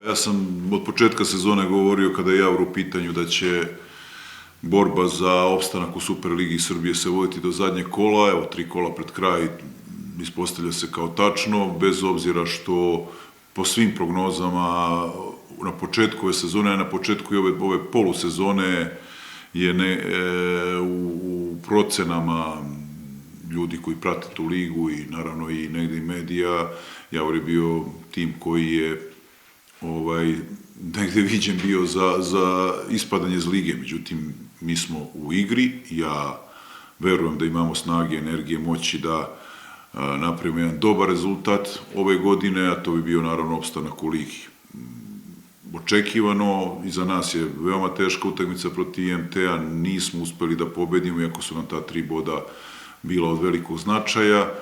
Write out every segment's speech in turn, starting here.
Ja sam od početka sezone govorio kada je Javor u pitanju da će borba za opstanak u Superligi Srbije se voditi do zadnjeg kola. Evo, 3 kola pred kraj ispostavlja se kao tačno, bez obzira što po svim prognozama na početku ove sezone, a na početku i ove polusezone je u procenama ljudi koji prate tu ligu i naravno i negde i medija, Javor je bio tim koji je negde viđen bio za ispadanje iz lige. Međutim, mi smo u igri, ja verujem da imamo snage, energije, moći da napravimo jedan dobar rezultat ove godine, a to bi bio naravno opstanak u ligi. Očekivano, iza nas je veoma teška utakmica protiv IMT-a, nismo uspeli da pobedimo, iako su nam ta 3 boda bila od velikog značaja.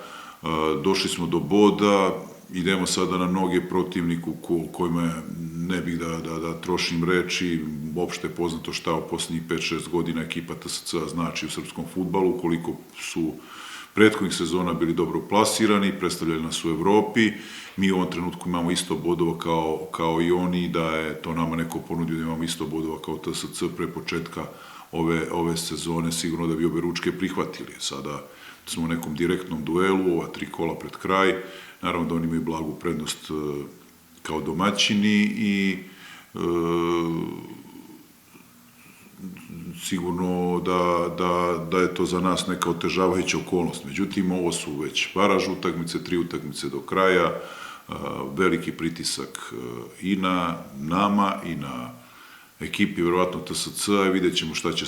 Došli smo do boda, idemo sada na noge protivniku kojima ne bih da trošim reči, uopšte je poznato šta u poslednjih 5-6 godina ekipa TSC-a znači u srpskom fudbalu, koliko su prethodnih sezona bili dobro plasirani, predstavljali nas u Evropi. Mi u ovom trenutku imamo isto bodova kao i oni, da je to nama neko ponudio da imamo isto bodova kao TSC pre početka ove sezone, sigurno da bi obe ručke prihvatili. Sada smo u nekom direktnom duelu, ova 3 kola pred kraj, naravno da oni imaju blagu prednost kao domaćini i sigurno da je to za nas neka otežavajuća okolnost. Međutim, ovo su već baraž utakmice, 3 utakmice do kraja, veliki pritisak i na nama i na ekipi, verovatno TSC-a, i vidjet ćemo šta će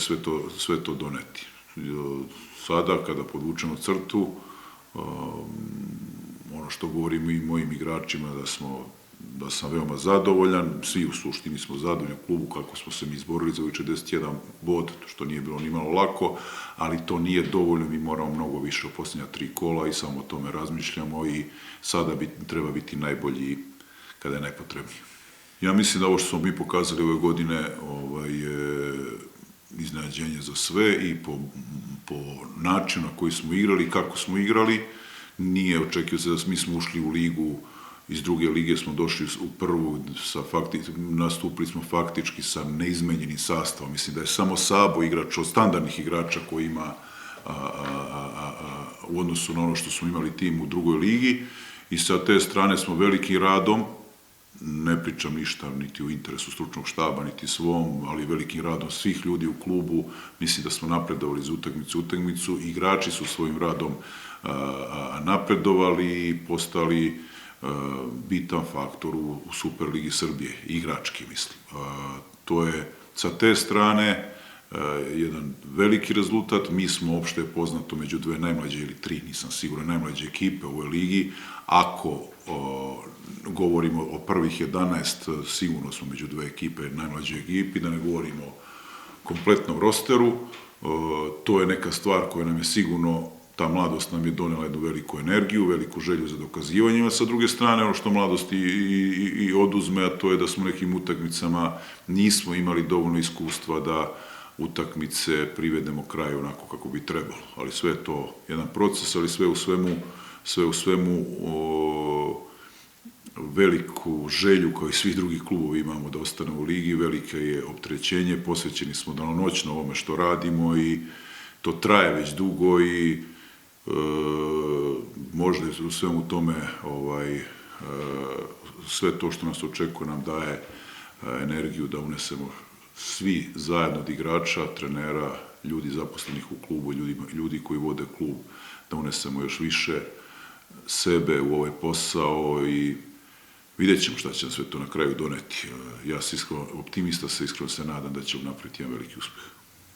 sve to doneti. Sada, kada podvučemo crtu, ono što govorim i mojim igračima, da sam veoma zadovoljan, svi u suštini smo zadovoljni u klubu kako smo se mi izborili za ovih 41 bod, što nije bilo ni malo lako, ali to nije dovoljno, mi moramo mnogo više u posljednja 3 kola i samo o tome razmišljamo i sada treba biti najbolji kada je najpotrebniji. Ja mislim da ovo što smo mi pokazali ove godine je iznenađenje za sve i po načinu na koji smo igrali i kako smo igrali. Nije očekio se da mi smo ušli u ligu, iz druge lige smo došli u prvu, nastupili smo faktički sa neizmenjenim sastavom. Mislim da je samo Sabo igrač od standardnih igrača koji ima u odnosu na ono što smo imali tim u drugoj ligi i sa te strane smo velikim radom, ne pričam ništa niti u interesu stručnog štaba, niti svom, ali velikim radom svih ljudi u klubu, mislim da smo napredovali za utakmicu, igrači su svojim radom napredovali i postali bitan faktor u Superligi Srbije, igrački mislim. To je sa te strane jedan veliki rezultat, mi smo opšte poznato među 2 najmlađe ili 3, nisam siguran, najmlađe ekipe u ovoj ligi. Ako govorimo o prvih 11, sigurno smo među 2 ekipe, najmlađe ekipi, da ne govorimo o kompletnom rosteru. To je neka stvar koja nam je sigurno, ta mladost nam je donela jednu veliku energiju, veliku želju za dokazivanjem, a sa druge strane ono što mladost i oduzme, a to je da smo nekim utakmicama nismo imali dovoljno iskustva da utakmice privedemo kraju onako kako bi trebalo. Ali sve je to jedan proces, ali sve u svemu veliku želju kao i svi drugi klubovi imamo da ostane u ligi, velike je opterećenje, posvećeni smo danonoćno ovome što radimo i to traje već dugo i možda u svemu tome sve to što nas očekuje nam daje energiju da unesemo svi zajedno od igrača, trenera, ljudi zaposlenih u klubu, ljudi koji vode klub, da unesemo još više sebe u ovaj posao i vidjet ćemo šta će nam sve to na kraju doneti. Ja sam optimista, iskreno se nadam da ćemo napraviti jedan veliki uspeh.